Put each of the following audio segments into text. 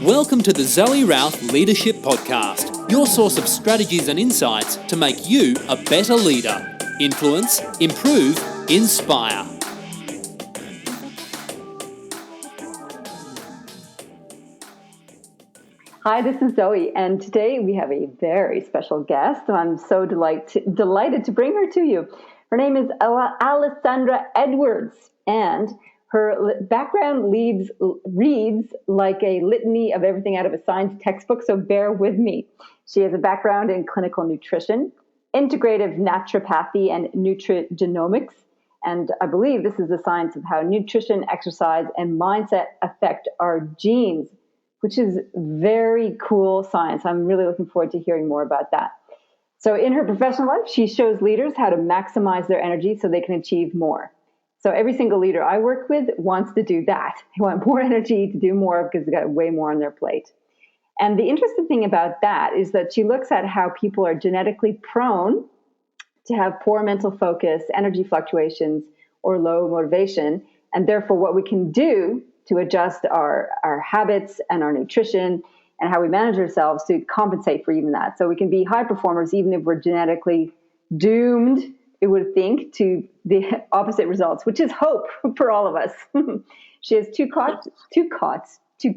Welcome to the Zoe Routh Leadership Podcast, your source of strategies and insights to make you a better leader. Influence, improve, inspire. Hi, this is Zoe, and today we have a very special guest. I'm so delighted to bring her to you. Her name is Alessandra Edwards, and her background reads like a litany of everything out of a science textbook, so bear with me. She has a background in clinical nutrition, integrative naturopathy, and nutrigenomics, and I believe this is the science of how nutrition, exercise, and mindset affect our genes, which is very cool science. I'm really looking forward to hearing more about that. So in her professional life, she shows leaders how to maximize their energy so they can achieve more. So every single leader I work with wants to do that. They want more energy to do more because they've got way more on their plate. And the interesting thing about that is that she looks at how people are genetically prone to have poor mental focus, energy fluctuations, or low motivation, and therefore what we can do to adjust our habits and our nutrition and how we manage ourselves to compensate for even that. So we can be high performers even if we're genetically doomed, it would think, to the opposite results, which is hope for all of us. She has two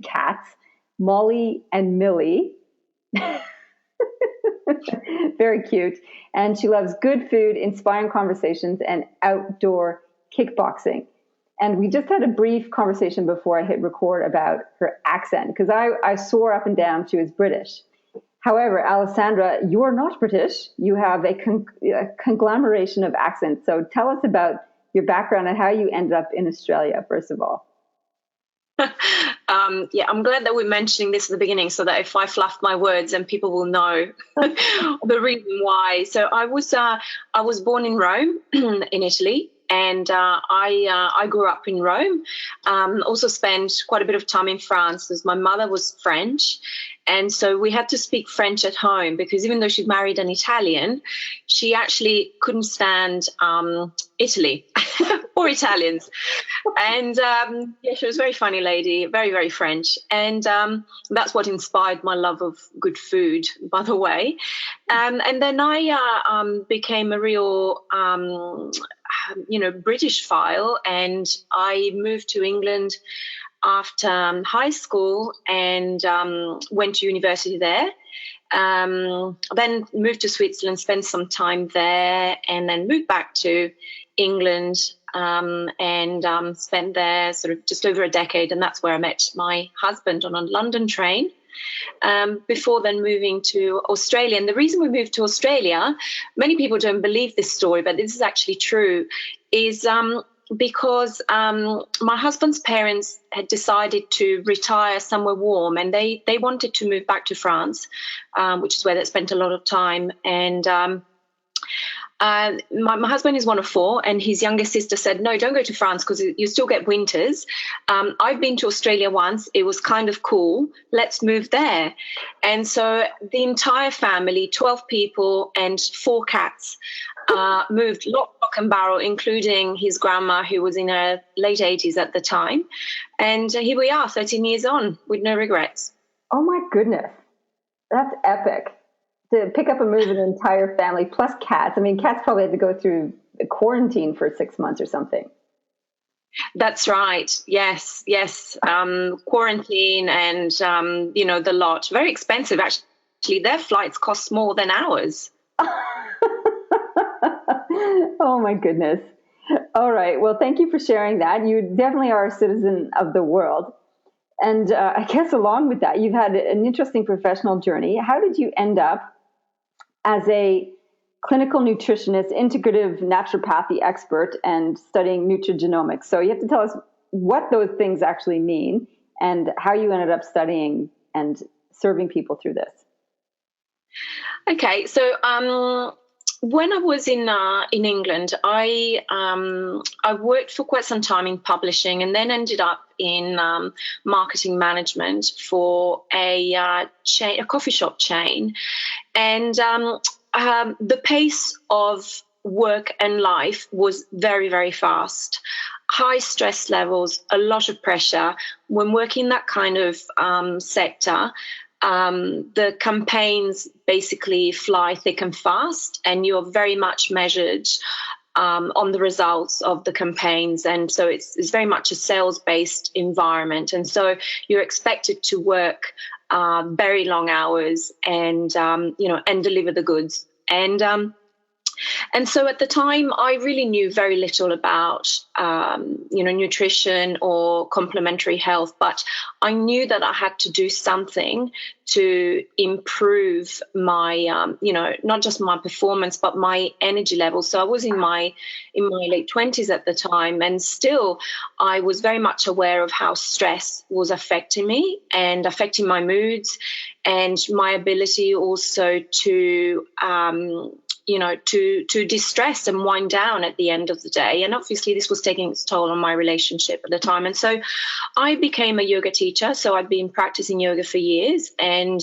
cats, Molly and Millie. Very cute. And she loves good food, inspiring conversations, and outdoor kickboxing. And we just had a brief conversation before I hit record about her accent, because I swore up and down she was British. However, Alessandra, you're not British. You have a conglomeration of accents. So tell us about your background and how you ended up in Australia, first of all. I'm glad that we're mentioning this at the beginning so that if I fluff my words, then people will know the reason why. So I was born in Rome, in Italy. And I grew up in Rome, also spent quite a bit of time in France because my mother was French. And so we had to speak French at home because even though she'd married an Italian, she actually couldn't stand Italy or Italians. And she was a very funny lady, very, very French. And that's what inspired my love of good food, by the way. And then I became a real British file, and I moved to England after high school and went to university there. Then moved to Switzerland, spent some time there, and then moved back to England and spent there sort of just over a decade, and that's where I met my husband on a London train. Before then moving to Australia. And the reason we moved to Australia, many people don't believe this story, but this is actually true, is because my husband's parents had decided to retire somewhere warm, and they wanted to move back to France, which is where they spent a lot of time. And my husband is one of four, and his youngest sister said, no, don't go to France because you still get winters. I've been to Australia once. It was kind of cool. Let's move there. And so the entire family, 12 people and 4 cats, moved lock, and barrel, including his grandma, who was in her late 80s at the time. And here we are, 13 years on, with no regrets. Oh, my goodness. That's epic. To pick up and move an entire family plus cats. I mean, cats probably had to go through a quarantine for 6 months or something. That's right. Yes. Quarantine and, the lot. Very expensive, actually. Their flights cost more than ours. Oh, my goodness. All right. Well, thank you for sharing that. You definitely are a citizen of the world. And I guess along with that, you've had an interesting professional journey. How did you end up as a clinical nutritionist, integrative naturopathy expert, and studying nutrigenomics? So you have to tell us what those things actually mean and how you ended up studying and serving people through this. Okay, so when I was in England, I worked for quite some time in publishing, and then ended up in marketing management for a coffee shop chain. And the pace of work and life was very, very fast. high stress levels, a lot of pressure. When working in that kind of sector, the campaigns basically fly thick and fast, and you're very much measured on the results of the campaigns. And so it's very much a sales-based environment. And so you're expected to work very long hours and, and deliver the goods. And so at the time, I really knew very little about, nutrition or complementary health, but I knew that I had to do something to improve my, not just my performance, but my energy level. So I was in my late 20s at the time, and still I was very much aware of how stress was affecting me and affecting my moods and my ability also to to distress and wind down at the end of the day. And obviously this was taking its toll on my relationship at the time. And so I became a yoga teacher. So I'd been practicing yoga for years. And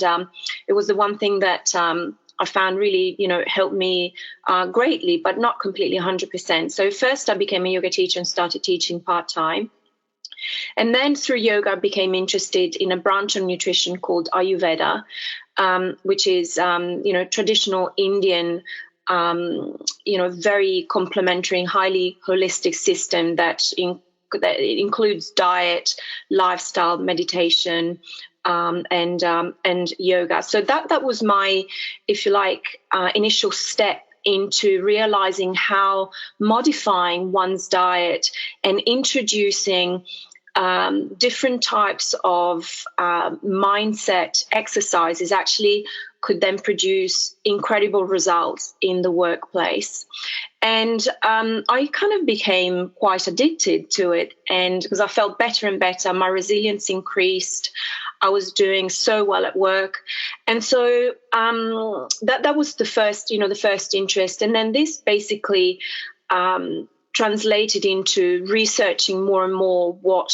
it was the one thing that I found really, helped me greatly, but not completely 100%. So first I became a yoga teacher and started teaching part-time. And then through yoga, I became interested in a branch of nutrition called Ayurveda, which is, traditional Indian, very complementary and highly holistic system that includes diet, lifestyle, meditation, and yoga. So that was my, if you like, initial step into realizing how modifying one's diet and introducing different types of mindset exercises actually could then produce incredible results in the workplace. And I kind of became quite addicted to it, and because I felt better and better, my resilience increased. I was doing so well at work. And so that was the first interest. And then this basically translated into researching more and more what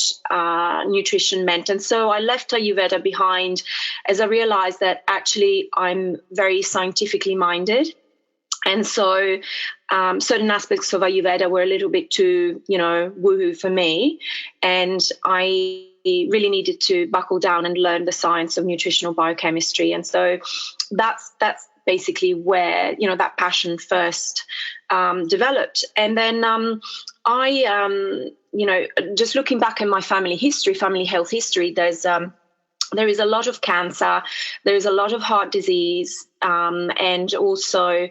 nutrition meant. And so I left Ayurveda behind as I realized that actually I'm very scientifically minded. And so certain aspects of Ayurveda were a little bit too, woohoo for me. And I really needed to buckle down and learn the science of nutritional biochemistry. And so that's basically where, that passion first developed. And then I, just looking back in my family health history, there is a lot of cancer, there is a lot of heart disease, and also,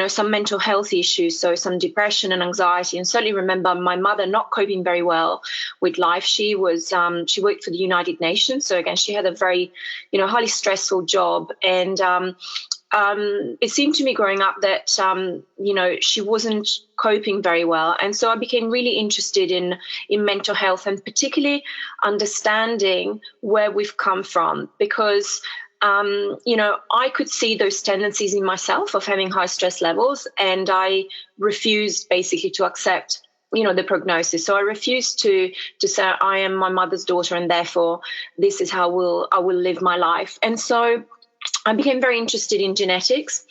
some mental health issues, so some depression and anxiety. And certainly remember my mother not coping very well with life. She was, she worked for the United Nations. So again, she had a very, highly stressful job. And it seemed to me growing up that, she wasn't coping very well. And so I became really interested in mental health, and particularly understanding where we've come from, because, I could see those tendencies in myself of having high stress levels, and I refused basically to accept the prognosis. So I refused to say I am my mother's daughter and therefore this is how I will live my life. And so I became very interested in genetics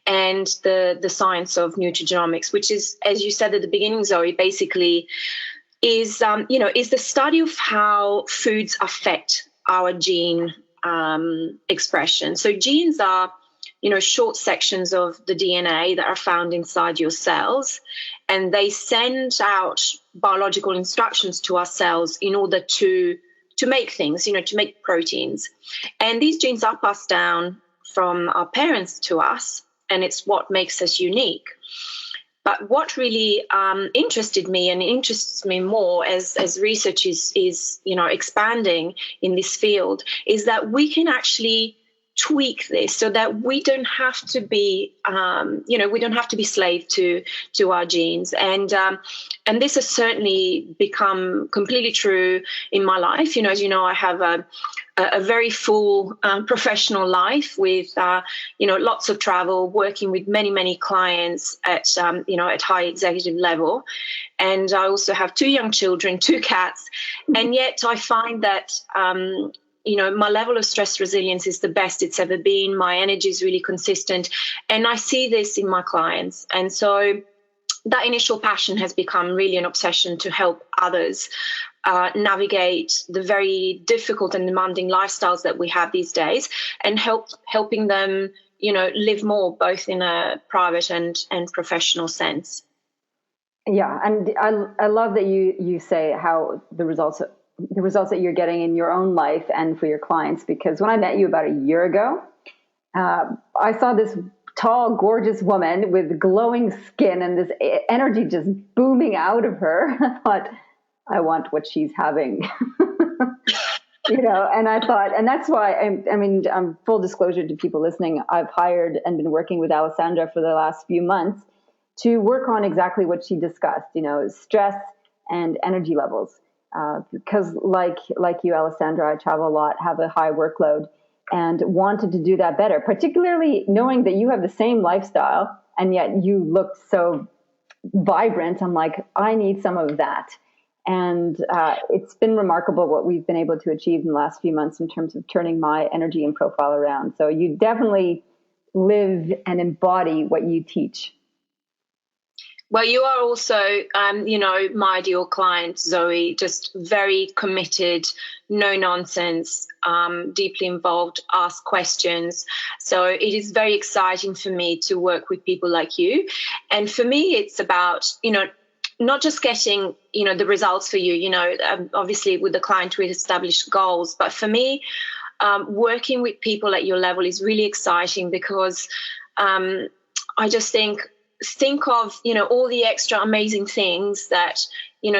and the science of nutrigenomics, which is, as you said at the beginning, Zoe, basically is the study of how foods affect our gene expression. So genes are, short sections of the DNA that are found inside your cells, and they send out biological instructions to our cells in order to make things, to make proteins. And these genes are passed down from our parents to us, and it's what makes us unique. But what really interested me and interests me more as research is expanding in this field is that we can actually tweak this so that we don't have to be slave to our genes. And this has certainly become completely true in my life. As you know, I have a very full professional life with lots of travel, working with many clients at high executive level. And I also have 2 young children, 2 cats. And yet I find that my level of stress resilience is the best it's ever been. My energy is really consistent. And I see this in my clients. And so that initial passion has become really an obsession to help others navigate the very difficult and demanding lifestyles that we have these days, and helping them, live more, both in a private and professional sense. Yeah, and I love that you say how the results that you're getting in your own life and for your clients, because when I met you about a year ago, I saw this tall, gorgeous woman with glowing skin and this energy just booming out of her. I thought, I want what she's having. And I thought, and that's why, full disclosure to people listening, I've hired and been working with Alessandra for the last few months to work on exactly what she discussed, stress and energy levels. Because like you, Alessandra, I travel a lot, have a high workload, and wanted to do that better, particularly knowing that you have the same lifestyle and yet you look so vibrant. I'm like, I need some of that. And it's been remarkable what we've been able to achieve in the last few months in terms of turning my energy and profile around. So you definitely live and embody what you teach. Well, you are also, my ideal client, Zoe, just very committed, no nonsense, deeply involved, ask questions. So it is very exciting for me to work with people like you. And for me, it's about, not just getting, the results for you, obviously with the client, we establish goals. But for me, working with people at your level is really exciting, because I just think of, all the extra amazing things that,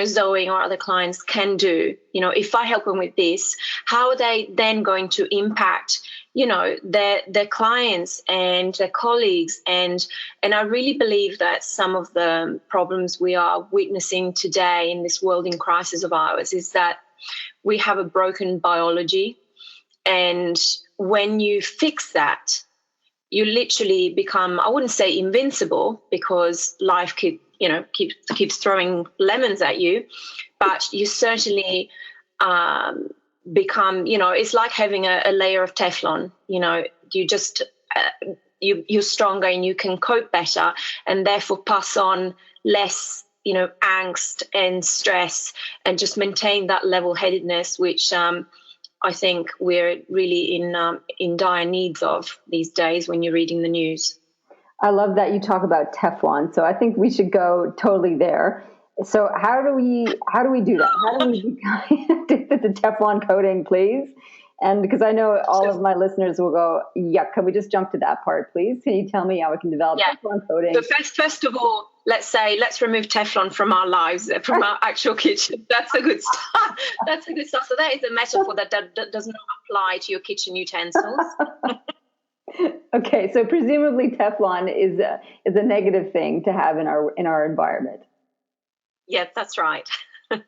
Zoe or other clients can do. If I help them with this, how are they then going to impact, their clients and their colleagues? And I really believe that some of the problems we are witnessing today in this world in crisis of ours is that we have a broken biology. And when you fix that, you literally become, I wouldn't say invincible, because life keeps throwing lemons at you, but you certainly become, it's like having a layer of Teflon. You just you're stronger and you can cope better, and therefore pass on less, angst and stress, and just maintain that level-headedness, which I think we're really in dire needs of these days when you're reading the news. I love that you talk about Teflon. So I think we should go totally there. So how do we do that? How do we do the Teflon coating, please? And because I know all of my listeners will go, yeah, can we just jump to that part, please? Can you tell me how we can develop Teflon coating? So first of all, let's remove Teflon from our lives, from our actual kitchen. That's a good start. That's a good start. So that is a metaphor that does not apply to your kitchen utensils. Okay, so presumably Teflon is a negative thing to have in our environment. Yeah, that's right.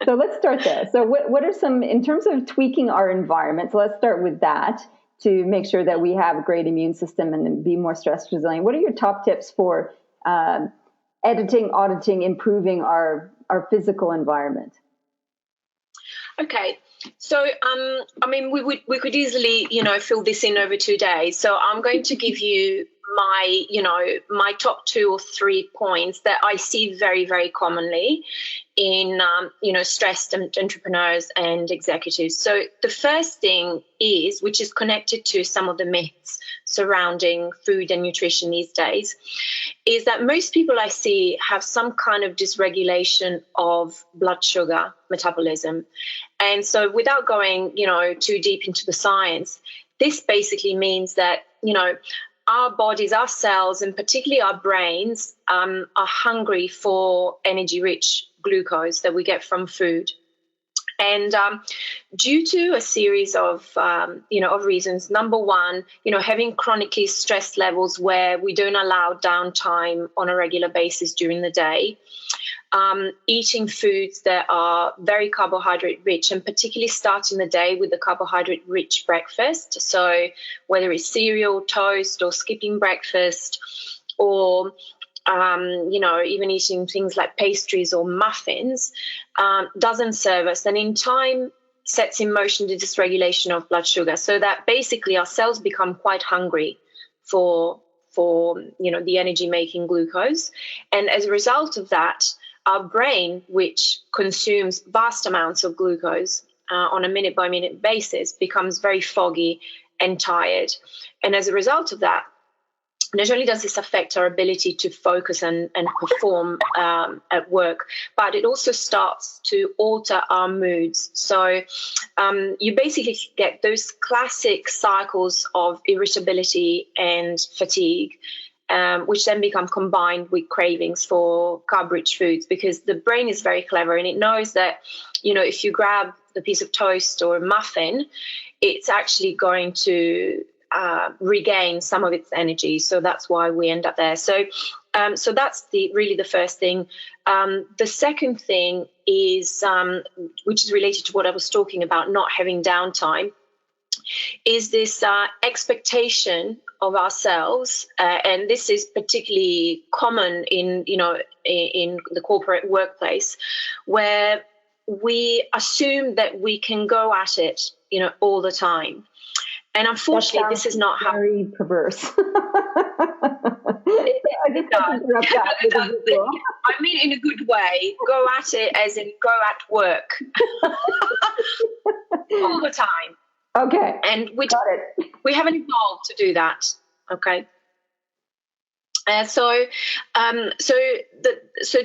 So let's start there. So what are some, in terms of tweaking our environment, so let's start with that to make sure that we have a great immune system and be more stress resilient. What are your top tips for auditing, improving our physical environment? Okay. So, we could easily, fill this in over 2 days. So I'm going to give you my top 2 or 3 points that I see very, very commonly in, stressed entrepreneurs and executives. So the first thing is, which is connected to some of the myths surrounding food and nutrition these days, is that most people I see have some kind of dysregulation of blood sugar metabolism. And so without going, too deep into the science, this basically means that, our bodies, our cells, and particularly our brains are hungry for energy-rich glucose that we get from food. And due to a series of reasons, number one, having chronically stressed levels where we don't allow downtime on a regular basis during the day, eating foods that are very carbohydrate rich, and particularly starting the day with a carbohydrate rich breakfast. So whether it's cereal, toast, or skipping breakfast, or even eating things like pastries or muffins, doesn't serve us, and in time sets in motion the dysregulation of blood sugar, so that basically our cells become quite hungry for for, the energy making glucose. And as a result of that, our brain, which consumes vast amounts of glucose on a minute by minute basis, becomes very foggy and tired. And as a result of that, not only does this affect our ability to focus and perform at work, but it also starts to alter our moods. So you basically get those classic cycles of irritability and fatigue, which then become combined with cravings for carb-rich foods, because the brain is very clever and it knows that, if you grab a piece of toast or a muffin, it's actually going to regain some of its energy. So that's why we end up there. So that's really the first thing. The second thing is, which is related to what I was talking about, not having downtime, is this expectation of ourselves, and this is particularly common in the corporate workplace, where we assume that we can go at it, all the time. And unfortunately, this is not how. Very perverse. I mean, in a good way. Go at it, as in go at work all the time. Okay. And we haven't evolved to do that. Okay. So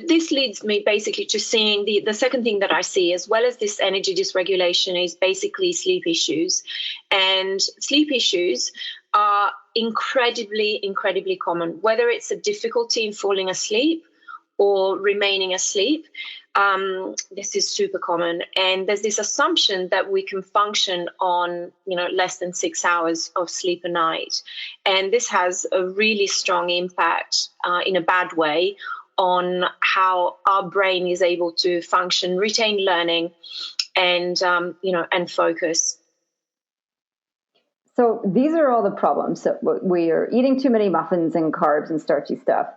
this leads me basically to seeing the second thing that I see, as well as this energy dysregulation, is basically sleep issues. And sleep issues are incredibly, incredibly common, whether it's a difficulty in falling asleep or remaining asleep. This is super common. And there's this assumption that we can function on, less than 6 hours of sleep a night. And this has a really strong impact in a bad way on how our brain is able to function, retain learning, and, and focus. So these are all the problems. So we are eating too many muffins and carbs and starchy stuff,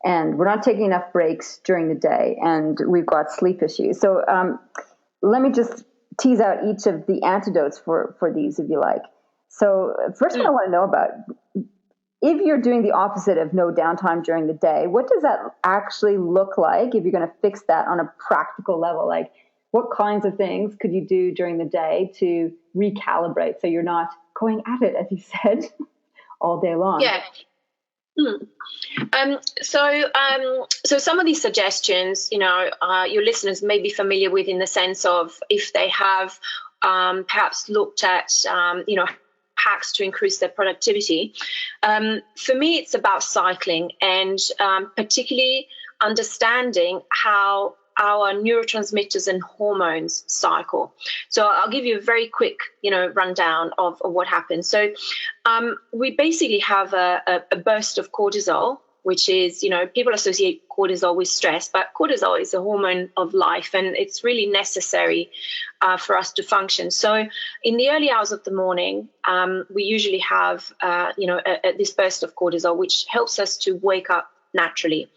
and we're not taking enough breaks during the day, and we've got sleep issues. So let me just tease out each of the antidotes for these, if you like. So first one I want to know about, if you're doing the opposite of no downtime during the day, what does that actually look like if you're going to fix that on a practical level? Like, what kinds of things could you do during the day to recalibrate so you're not going at it, as you said, all day long? Yeah. So some of these suggestions, your listeners may be familiar with, in the sense of if they have perhaps looked at, hacks to increase their productivity. For me, it's about cycling, and particularly understanding how our neurotransmitters and hormones cycle. So I'll give you a very quick, rundown of what happens. So we basically have a burst of cortisol, which is, people associate cortisol with stress, but cortisol is a hormone of life, and it's really necessary for us to function. So in the early hours of the morning, we usually have, this burst of cortisol, which helps us to wake up naturally.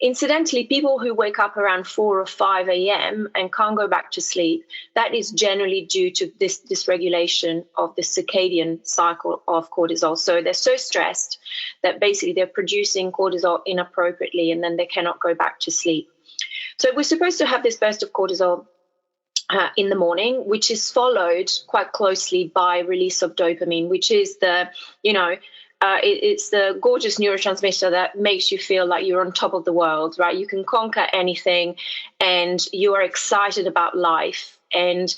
Incidentally, people who wake up around 4 or 5 a.m. and can't go back to sleep, that is generally due to this dysregulation of the circadian cycle of cortisol. So they're so stressed that basically they're producing cortisol inappropriately, and then they cannot go back to sleep. So we're supposed to have this burst of cortisol in the morning, which is followed quite closely by release of dopamine, which is it's the gorgeous neurotransmitter that makes you feel like you're on top of the world, right? You can conquer anything, and you are excited about life. And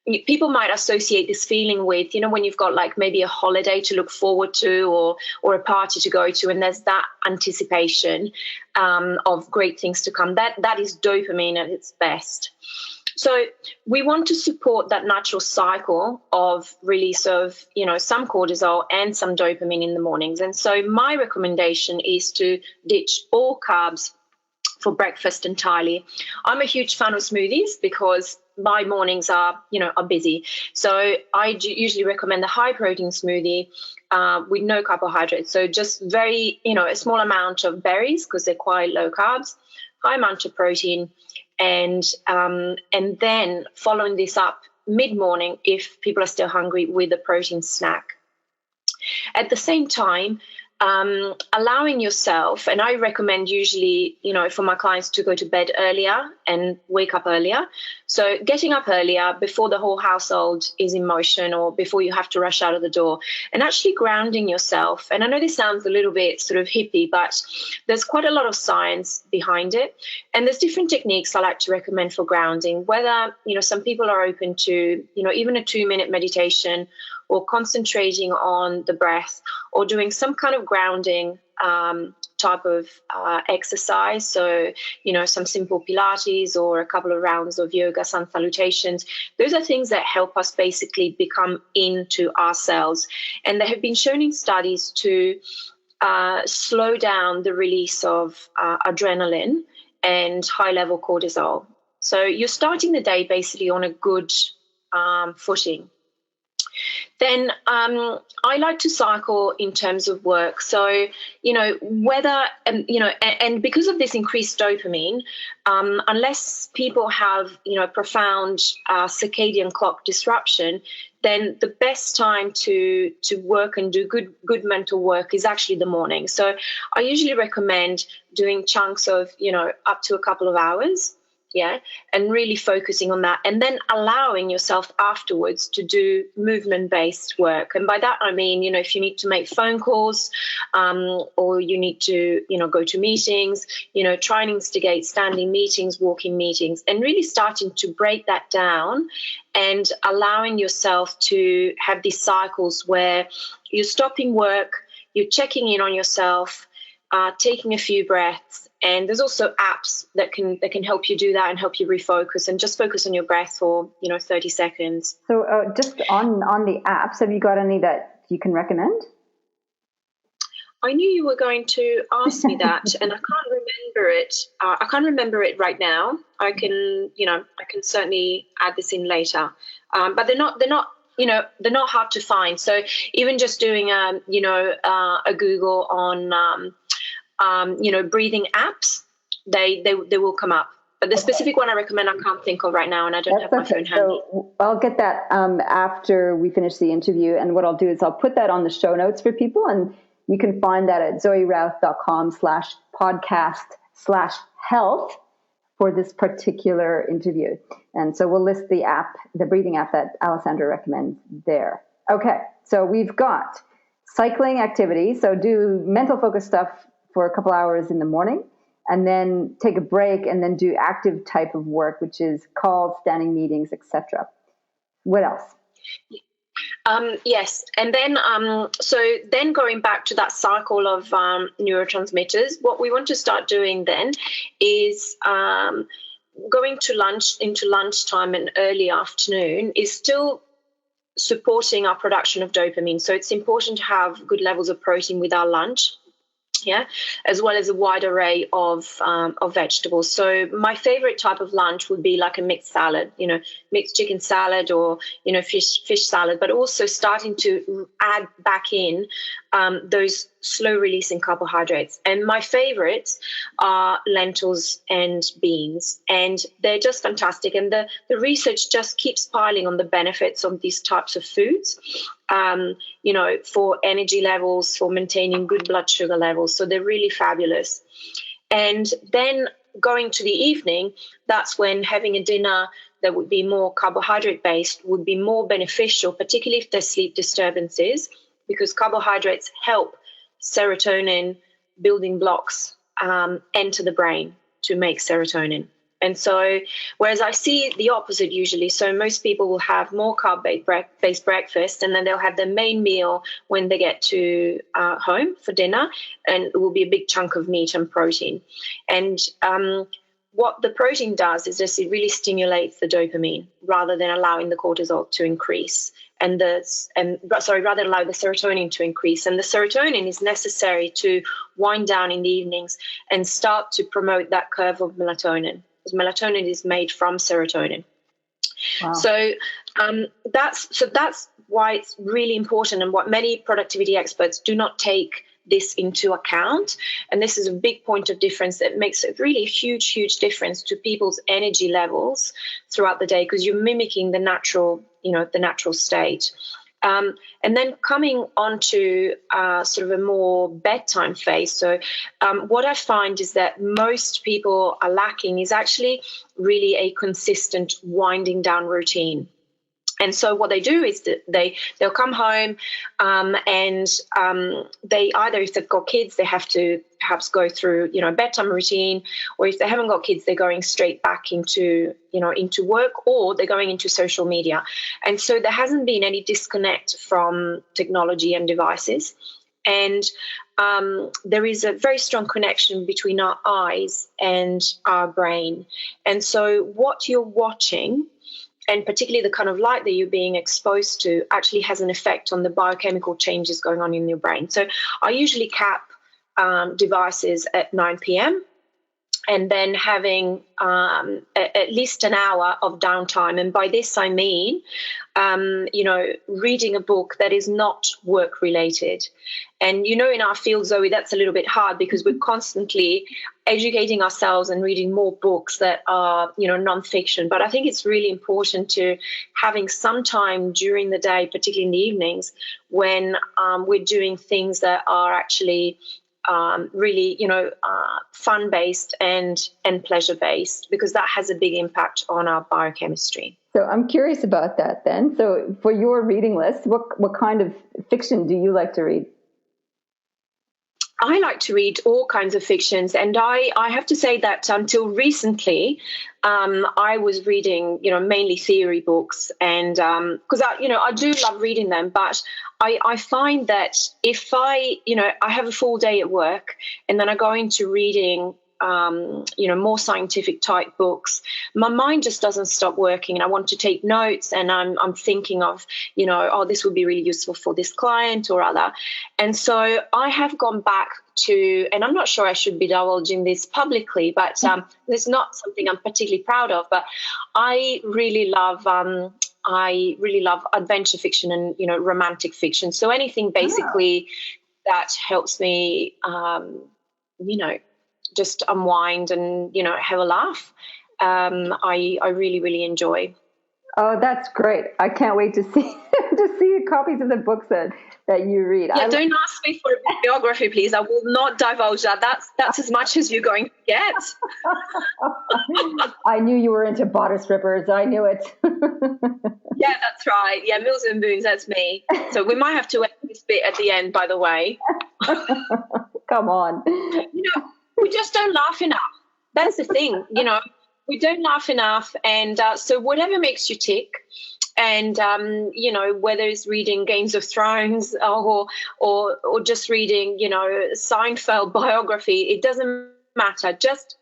people might associate this feeling with, when you've got like maybe a holiday to look forward to, or a party to go to, and there's that anticipation of great things to come. That is dopamine at its best. So we want to support that natural cycle of release of, some cortisol and some dopamine in the mornings. And so my recommendation is to ditch all carbs for breakfast entirely. I'm a huge fan of smoothies because my mornings are busy. So I usually recommend the high protein smoothie with no carbohydrates. So just very, a small amount of berries, because they're quite low carbs, high amount of protein. And then following this up mid-morning, if people are still hungry, with a protein snack. At the same time, allowing yourself, and I recommend usually, for my clients to go to bed earlier and wake up earlier. So getting up earlier before the whole household is in motion or before you have to rush out of the door, and actually grounding yourself. And I know this sounds a little bit sort of hippie, but there's quite a lot of science behind it. And there's different techniques I like to recommend for grounding, whether, some people are open to, even a 2-minute meditation, or concentrating on the breath, or doing some kind of grounding type of exercise. So, some simple Pilates or a couple of rounds of yoga, sun salutations. Those are things that help us basically become into ourselves. And they have been shown in studies to slow down the release of adrenaline and high-level cortisol. So you're starting the day basically on a good footing. Then I like to cycle in terms of work. So, whether, and because of this increased dopamine, unless people have, profound circadian clock disruption, then the best time to work and do good mental work is actually the morning. So I usually recommend doing chunks of, up to a couple of hours. Yeah, and really focusing on that, and then allowing yourself afterwards to do movement-based work. And by that I mean, if you need to make phone calls, or you need to, go to meetings, try and instigate standing meetings, walking meetings, and really starting to break that down and allowing yourself to have these cycles where you're stopping work, you're checking in on yourself, taking a few breaths. And there's also apps that can help you do that and help you refocus and just focus on your breath for 30 seconds. So just on the apps, have you got any that you can recommend? I knew you were going to ask me that, and I can't remember it. I can't remember it right now. I can certainly add this in later. But they're not hard to find. So even just doing a Google on breathing apps, they will come up. But the specific one I recommend, I can't think of right now, and I don't have my phone handy. So I'll get that after we finish the interview, and what I'll do is I'll put that on the show notes for people, and you can find that at zoerouth.com/podcast/health for this particular interview. And so we'll list the breathing app that Alessandra recommends there. Okay, so we've got cycling activity. So do mental focus stuff for a couple hours in the morning, and then take a break, and then do active type of work, which is calls, standing meetings, etc. What else? Yes, and then then going back to that cycle of neurotransmitters, what we want to start doing then is going to lunchtime and early afternoon is still supporting our production of dopamine. So it's important to have good levels of protein with our lunch. Yeah, as well as a wide array of vegetables. So my favorite type of lunch would be like a mixed salad, mixed chicken salad or, fish salad, but also starting to add back in those slow releasing carbohydrates. And my favorites are lentils and beans, and they're just fantastic. And the research just keeps piling on the benefits of these types of foods, for energy levels, for maintaining good blood sugar levels. So they're really fabulous. And then going to the evening, that's when having a dinner that would be more carbohydrate based would be more beneficial, particularly if there's sleep disturbances, because carbohydrates help serotonin building blocks enter the brain to make serotonin. And so, whereas I see the opposite usually, so most people will have more carb-based breakfast, and then they'll have their main meal when they get to home for dinner, and it will be a big chunk of meat and protein. And what the protein does is just it really stimulates the dopamine rather than allowing the cortisol to increase, rather than allow the serotonin to increase. And the serotonin is necessary to wind down in the evenings and start to promote that curve of melatonin. Melatonin is made from serotonin. Wow. So that's why it's really important, and what many productivity experts do not take this into account. And this is a big point of difference that makes a really huge difference to people's energy levels throughout the day, because you're mimicking the natural state. And then coming on to sort of a more bedtime phase. So what I find is that most people are lacking is actually really a consistent winding down routine. And so what they do is that they'll come home and they either, if they've got kids, they have to perhaps go through, a bedtime routine, or if they haven't got kids, they're going straight back into work, or they're going into social media. And so there hasn't been any disconnect from technology and devices. And there is a very strong connection between our eyes and our brain. And so what you're watching, and particularly the kind of light that you're being exposed to, actually has an effect on the biochemical changes going on in your brain. So I usually cap devices at 9 p.m. and then having at least an hour of downtime. And by this, I mean, reading a book that is not work related. And, in our field, Zoe, that's a little bit hard because we're constantly educating ourselves and reading more books that are, nonfiction. But I think it's really important to having some time during the day, particularly in the evenings, when we're doing things that are actually really, fun-based and pleasure-based, because that has a big impact on our biochemistry. So I'm curious about that then. So for your reading list, what kind of fiction do you like to read? I like to read all kinds of fictions, and I have to say that until recently, I was reading, mainly theory books, and because I do love reading them, but I find that if I have a full day at work and then I go into reading more scientific type books, my mind just doesn't stop working, and I want to take notes, and I'm thinking of, this would be really useful for this client or other. And so I have gone back to, and I'm not sure I should be divulging this publicly, but it's not something I'm particularly proud of, but I really love adventure fiction and, romantic fiction. So anything basically that helps me, just unwind and, have a laugh. I really, really enjoy. Oh, that's great. I can't wait to see copies of the books that you read. Yeah, don't ask me for a bibliography, please. I will not divulge that. That's as much as you're going to get. I knew you were into bodice rippers. I knew it. Yeah, that's right. Yeah, Mills and Boons, that's me. So we might have to end this bit at the end, by the way. Come on. We just don't laugh enough. That's the thing, we don't laugh enough. And so whatever makes you tick, and, whether it's reading Games of Thrones or just reading, Seinfeld biography, it doesn't matter. Just,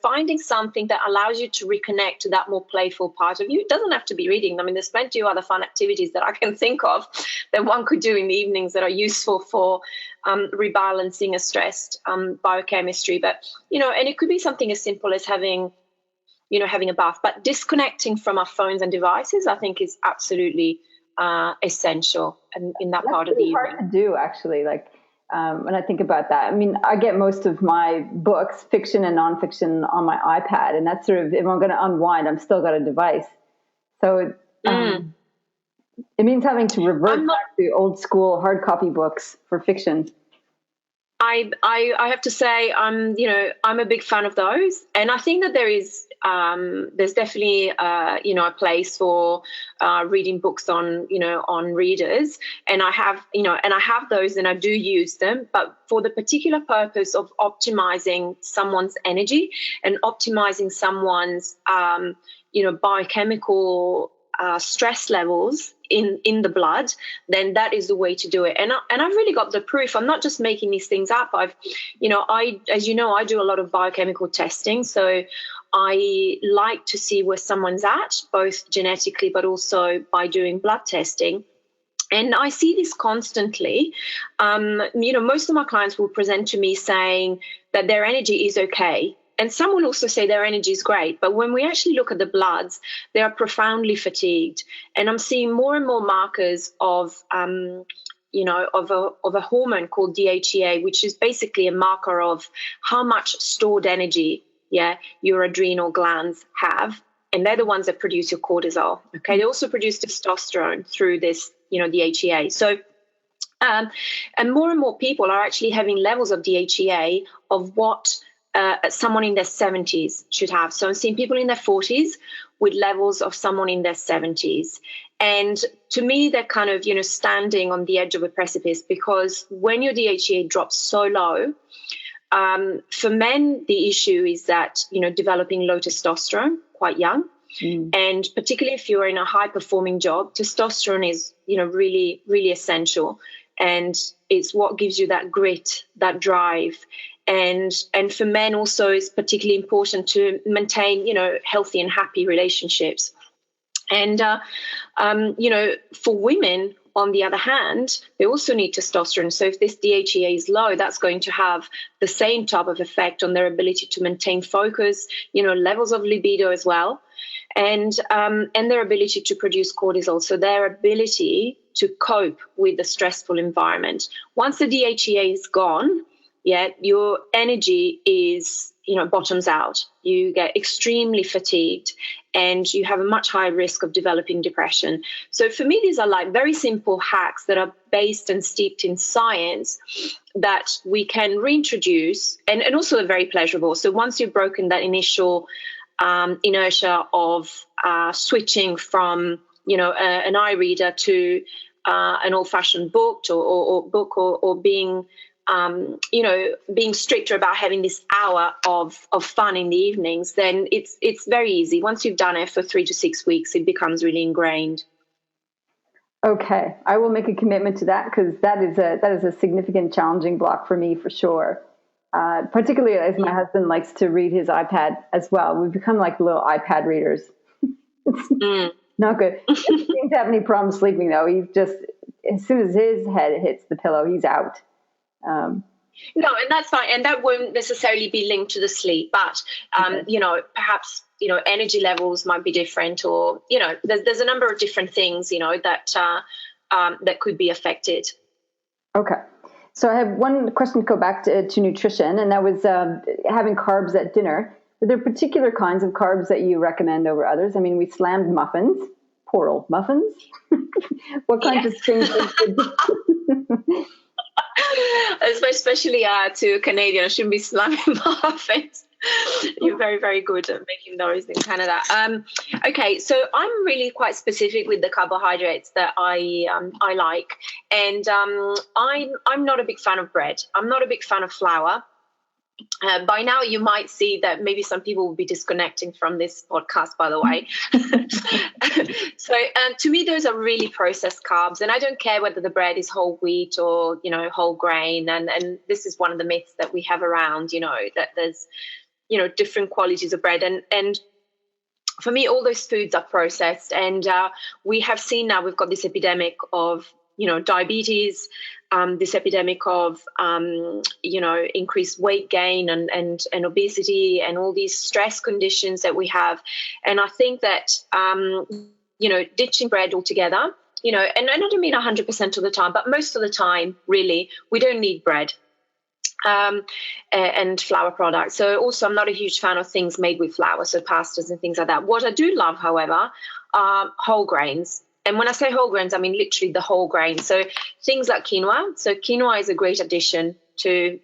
finding something that allows you to reconnect to that more playful part of you. It doesn't have to be reading. I mean, there's plenty of other fun activities that I can think of that one could do in the evenings that are useful for rebalancing a stressed biochemistry. But, and it could be something as simple as having a bath, but disconnecting from our phones and devices, I think, is absolutely essential in that part of the evening. That's hard to do, actually. Like when I think about that, I mean, I get most of my books, fiction and nonfiction, on my iPad, and that's sort of, if I'm going to unwind, I'm still got a device. So it means having to revert back to old school hard copy books for fiction. I have to say I'm a big fan of those, and I think that there's definitely a place for reading books on readers, and I have those and I do use them, but for the particular purpose of optimizing someone's energy and optimizing someone's biochemical stress levels in the blood, then that is the way to do it. And I've really got the proof. I'm not just making these things up. I do a lot of biochemical testing. So I like to see where someone's at, both genetically, but also by doing blood testing. And I see this constantly. Most of my clients will present to me saying that their energy is okay. And some will also say their energy is great. But when we actually look at the bloods, they are profoundly fatigued. And I'm seeing more and more markers of a hormone called DHEA, which is basically a marker of how much stored energy your adrenal glands have. and they're the ones that produce your cortisol. Okay, they also produce testosterone through this, DHEA. So, and more people are actually having levels of DHEA of what someone in their 70s should have. So I'm seeing people in their 40s with levels of someone in their 70s. And to me, they're kind of, standing on the edge of a precipice, because when your DHEA drops so low, for men, the issue is that, developing low testosterone quite young. And particularly if you're in a high performing job, testosterone is, really, really essential. And it's what gives you that grit, that drive. And for men also, it's particularly important to maintain, healthy and happy relationships. And, for women, on the other hand, they also need testosterone. So if this DHEA is low, that's going to have the same type of effect on their ability to maintain focus, levels of libido as well, and their ability to produce cortisol. So their ability to cope with the stressful environment. Once the DHEA is gone, your energy is, bottoms out. You get extremely fatigued, and you have a much higher risk of developing depression. So for me, these are like very simple hacks that are based and steeped in science that we can reintroduce, and also are very pleasurable. So once you've broken that initial inertia of switching from, an eye reader to an old-fashioned book or being being stricter about having this hour of fun in the evenings, then it's very easy. Once you've done it for 3 to 6 weeks, it becomes really ingrained. Okay, I will make a commitment to that, because that is a significant challenging block for me, for sure. Particularly as my husband likes to read his iPad as well. We've become like little iPad readers. It's not good. He doesn't seem to have any problem sleeping, though. He's just, as soon as his head hits the pillow, he's out. No, and that's fine. And that won't necessarily be linked to the sleep, but, perhaps, energy levels might be different, or, there's a number of different things, that could be affected. Okay. So I have one question to go back to nutrition, and that was having carbs at dinner. Are there particular kinds of carbs that you recommend over others? I mean, we slammed muffins, poor old muffins. What kinds of things? Especially to a Canadian, I shouldn't be slamming muffins. You're very, very good at making those in Canada. Okay, so I'm really quite specific with the carbohydrates that I like, and I'm not a big fan of bread. I'm not a big fan of flour. By now, you might see that maybe some people will be disconnecting from this podcast, by the way. So to me, those are really processed carbs. And I don't care whether the bread is whole wheat or, whole grain. And this is one of the myths that we have around, that there's, different qualities of bread. And for me, all those foods are processed. And we have seen now, we've got this epidemic of, diabetes, this epidemic of, increased weight gain and obesity and all these stress conditions that we have. And I think that, ditching bread altogether, and I don't mean 100% of the time, but most of the time, really, we don't need bread and flour products. So also, I'm not a huge fan of things made with flour, so pastas and things like that. What I do love, however, are whole grains. And when I say whole grains, I mean literally the whole grain. So things like quinoa. So quinoa is a great addition to,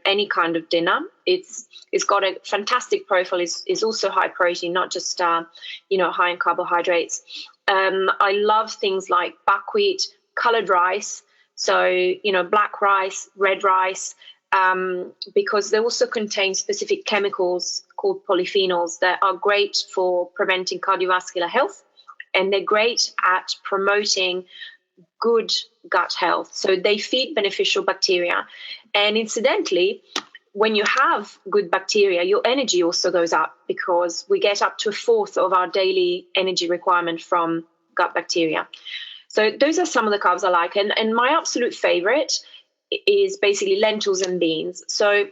any kind of dinner. It's got a fantastic profile. It's also high protein, not just, high in carbohydrates. I love things like buckwheat, colored rice. So, black rice, red rice, because they also contain specific chemicals called polyphenols that are great for preventing cardiovascular health. And they're great at promoting good gut health. So they feed beneficial bacteria. And incidentally, when you have good bacteria, your energy also goes up, because we get up to 1/4 of our daily energy requirement from gut bacteria. So those are some of the carbs I like. And my absolute favorite is basically lentils and beans. So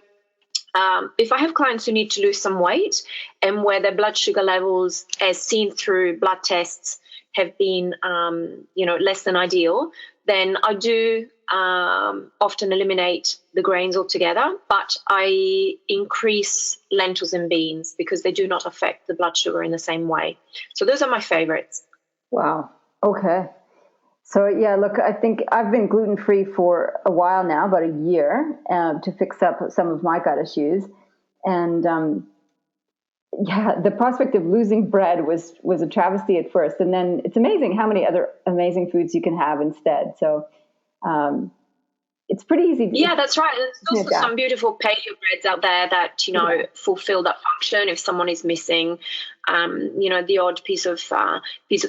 if I have clients who need to lose some weight and where their blood sugar levels, as seen through blood tests, have been, less than ideal, then I do often eliminate the grains altogether, but I increase lentils and beans because they do not affect the blood sugar in the same way. So those are my favorites. Wow. Okay. So yeah, look, I think I've been gluten-free for a while now, about a year, to fix up some of my gut issues. And yeah, the prospect of losing bread was a travesty at first. And then it's amazing how many other amazing foods you can have instead. So it's pretty easy. Yeah, that's right. There's also some beautiful paleo breads out there that, fulfill that function if someone is missing, the odd piece of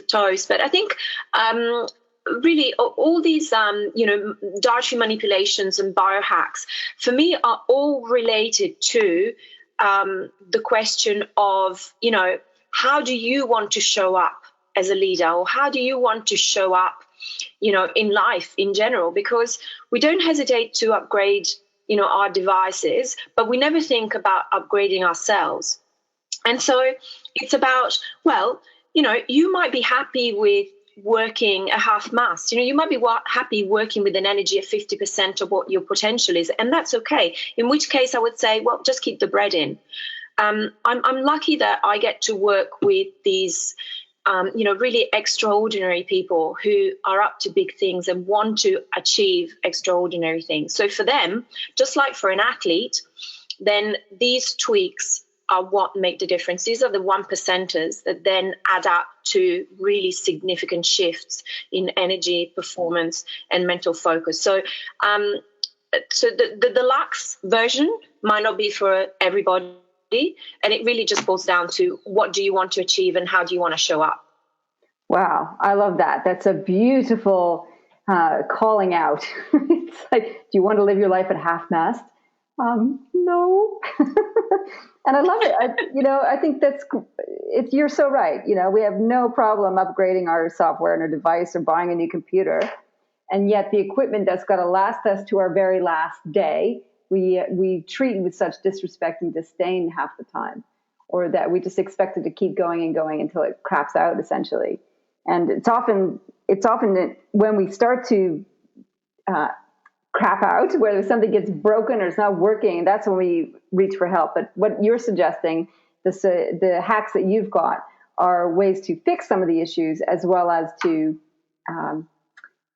toast. But I think really all these, dietary manipulations and biohacks, for me, are all related to the question of, how do you want to show up as a leader, or how do you want to show up, in life in general? Because we don't hesitate to upgrade, our devices, but we never think about upgrading ourselves. And so it's about, you might be happy with working a half mast. You might be happy working with an energy of 50% of what your potential is, and that's okay. In which case I would say, well, just keep the bread in. I'm lucky that I get to work with these really extraordinary people who are up to big things and want to achieve extraordinary things. So for them, just like for an athlete, then these tweaks are what make the difference. These are the 1%ers that then add up to really significant shifts in energy, performance, and mental focus. So the deluxe version might not be for everybody, and it really just boils down to what do you want to achieve and how do you want to show up. Wow, I love that. That's a beautiful calling out. It's like, do you want to live your life at half-mast? No. And I love it. I think you're so right. We have no problem upgrading our software and our device or buying a new computer. And yet the equipment that's got to last us to our very last day, we treat with such disrespect and disdain half the time, or that we just expect it to keep going and going until it craps out, essentially. And it's often when we start to crap out, whether something gets broken or it's not working, that's when we reach for help. But what you're suggesting, the hacks that you've got, are ways to fix some of the issues as well as to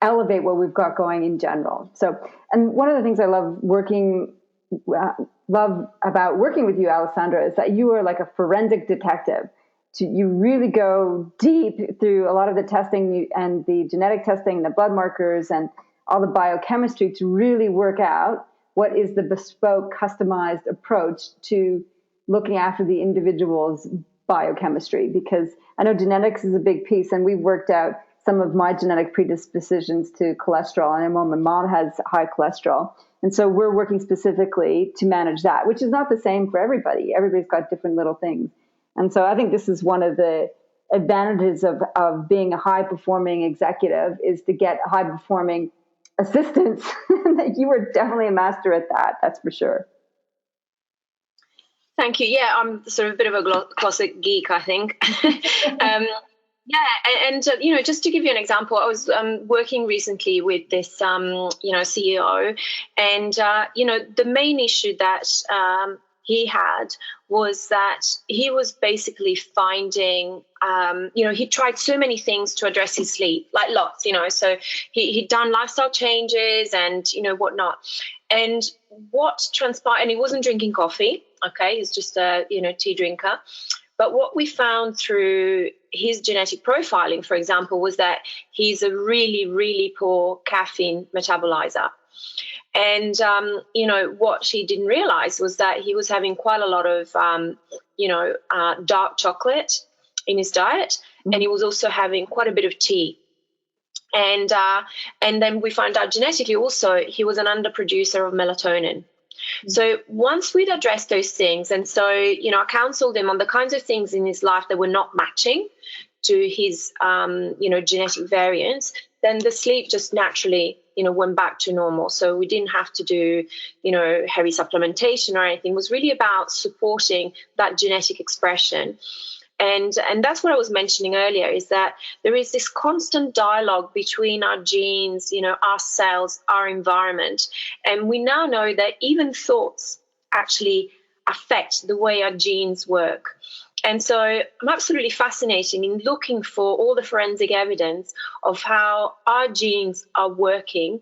elevate what we've got going in general. So, and one of the things I love about working with you, Alessandra, is that you are like a forensic detective. You really go deep through a lot of the testing and the genetic testing, the blood markers, and all the biochemistry to really work out what is the bespoke, customized approach to looking after the individual's biochemistry. Because I know genetics is a big piece, and we've worked out some of my genetic predispositions to cholesterol. And I know my mom has high cholesterol. And so we're working specifically to manage that, which is not the same for everybody. Everybody's got different little things. And so I think this is one of the advantages of being a high-performing executive, is to get high-performing assistants. You were definitely a master at that, that's for sure. Thank you. Yeah, I'm sort of a bit of a closet geek, I think. Just to give you an example, I was working recently with this, CEO, and the main issue that he had was that he was basically finding, he tried so many things to address his sleep, like lots, so he'd done lifestyle changes and, whatnot. And what transpired, and he wasn't drinking coffee, okay, he's just a, tea drinker. But what we found through his genetic profiling, for example, was that he's a really, really poor caffeine metabolizer. And, what she didn't realize was that he was having quite a lot of, dark chocolate in his diet. Mm-hmm. And he was also having quite a bit of tea. And then we found out genetically also he was an underproducer of melatonin. Mm-hmm. So once we'd addressed those things, and so, I counseled him on the kinds of things in his life that were not matching to his, genetic variants, then the sleep just naturally, went back to normal. So we didn't have to do, heavy supplementation or anything. It was really about supporting that genetic expression. And that's what I was mentioning earlier, is that there is this constant dialogue between our genes, our cells, our environment. And we now know that even thoughts actually affect the way our genes work. And so I'm absolutely fascinated in looking for all the forensic evidence of how our genes are working,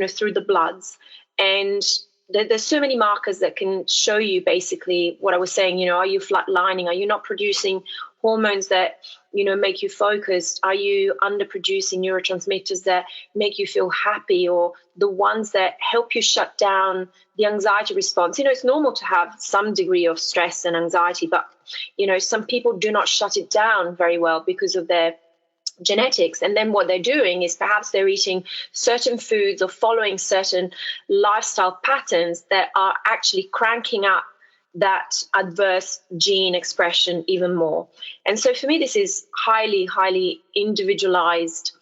through the bloods. And there's so many markers that can show you basically what I was saying. Are you flatlining? Are you not producing hormones that, make you focused? Are you underproducing neurotransmitters that make you feel happy, or the ones that help you shut down the anxiety response? It's normal to have some degree of stress and anxiety, but, some people do not shut it down very well because of their genetics. And then what they're doing is perhaps they're eating certain foods or following certain lifestyle patterns that are actually cranking up that adverse gene expression even more. And so for me, this is highly, highly individualized,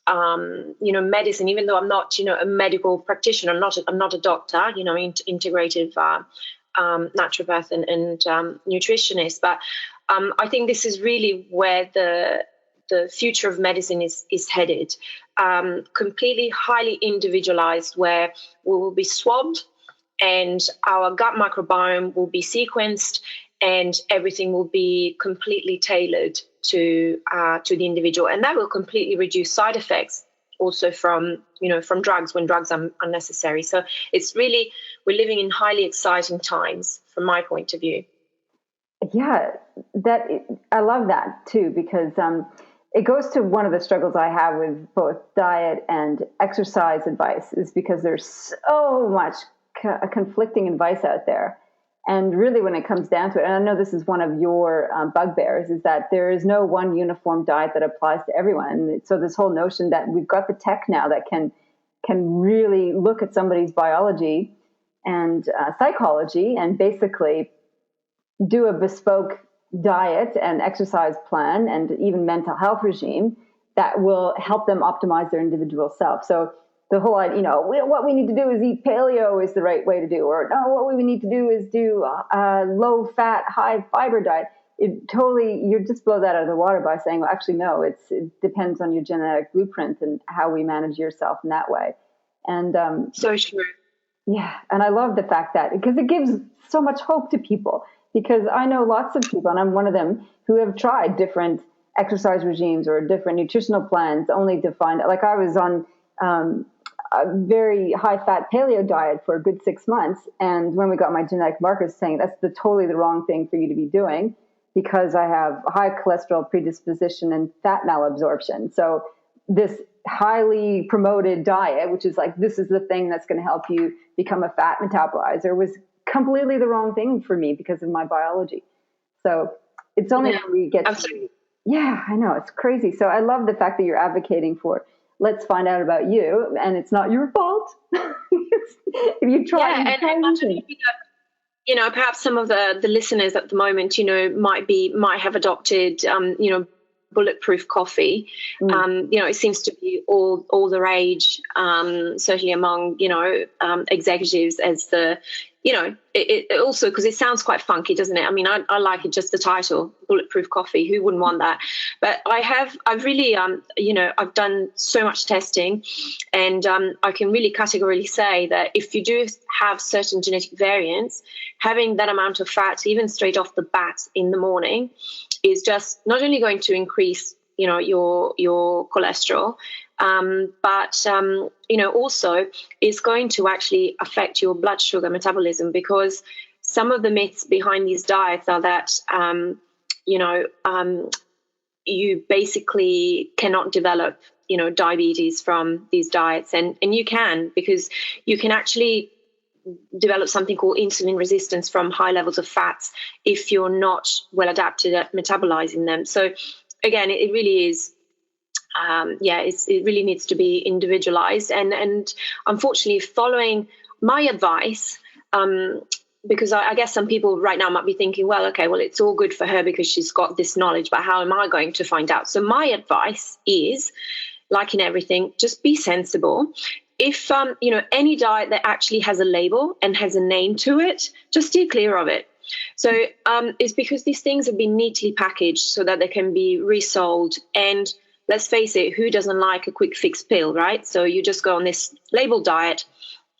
medicine, even though I'm not, a medical practitioner. I'm not a doctor, integrative naturopath and nutritionist. But I think this is really where the future of medicine is headed, completely highly individualized, where we will be swabbed and our gut microbiome will be sequenced and everything will be completely tailored to the individual. And that will completely reduce side effects also from drugs, when drugs are unnecessary. So it's really, we're living in highly exciting times from my point of view. Yeah, I love that too, because it goes to one of the struggles I have with both diet and exercise advice, is because there's so much conflicting advice out there. And really, when it comes down to it, and I know this is one of your bugbears, is that there is no one uniform diet that applies to everyone. And so this whole notion that we've got the tech now that can really look at somebody's biology and psychology and basically do a bespoke diet and exercise plan and even mental health regime that will help them optimize their individual self. So the whole, what we need to do is eat paleo is the right way to do, or no, what we need to do is do a low fat, high fiber diet. You just blow that out of the water by saying, well, actually, no, it depends on your genetic blueprint and how we manage yourself in that way. And so true. Yeah. And I love the fact that, because it gives so much hope to people, because I know lots of people, and I'm one of them, who have tried different exercise regimes or different nutritional plans only to find, like I was on a very high-fat paleo diet for a good 6 months. And when we got my genetic markers saying that's totally the wrong thing for you to be doing, because I have high cholesterol predisposition and fat malabsorption. So this highly promoted diet, which is like, this is the thing that's going to help you become a fat metabolizer, was completely the wrong thing for me because of my biology. So it's only when we get yeah, I know, it's crazy. So I love the fact that you're advocating for, let's find out about you, and it's not your fault. If you try, perhaps some of the listeners at the moment, might have adopted, bulletproof coffee. It seems to be all the rage, certainly among, executives, as the, it also, because it sounds quite funky, doesn't it? I mean, I like it, just the title, bulletproof coffee. Who wouldn't want that? But I've really, I've done so much testing, and I can really categorically say that if you do have certain genetic variants, having that amount of fat, even straight off the bat in the morning, is just not only going to increase, your cholesterol, but also is going to actually affect your blood sugar metabolism, because some of the myths behind these diets are that, you basically cannot develop, diabetes from these diets. And you can, because you can actually develop something called insulin resistance from high levels of fats if you're not well adapted at metabolizing them. So again, it really is, it really needs to be individualized. And unfortunately, following my advice, because I guess some people right now might be thinking, well, okay, well, it's all good for her because she's got this knowledge, but how am I going to find out? So my advice is, like in everything, just be sensible. If, any diet that actually has a label and has a name to it, just steer clear of it. So it's because these things have been neatly packaged so that they can be resold. And let's face it, who doesn't like a quick fix pill, right? So you just go on this labeled diet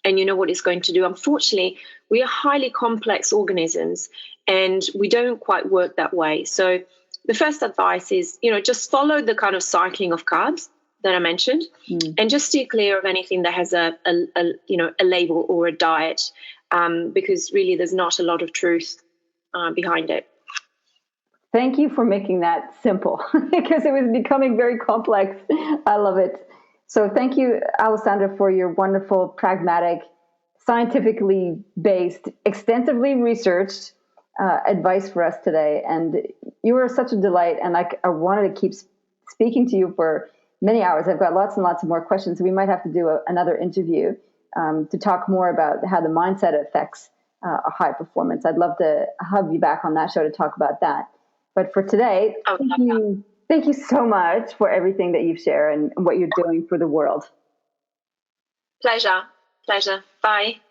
and you know what it's going to do. Unfortunately, we are highly complex organisms and we don't quite work that way. So the first advice is, just follow the kind of cycling of carbs that I mentioned, and just steer clear of anything that has a label or a diet, because really there's not a lot of truth behind it. Thank you for making that simple because it was becoming very complex. I love it. So thank you, Alessandra, for your wonderful, pragmatic, scientifically based, extensively researched advice for us today. And you were such a delight. And I wanted to keep speaking to you for many hours. I've got lots and lots of more questions. We might have to do another interview to talk more about how the mindset affects a high performance. I'd love to have you back on that show to talk about that. But for today, thank you so much for everything that you've shared and what you're doing for the world. Pleasure. Bye.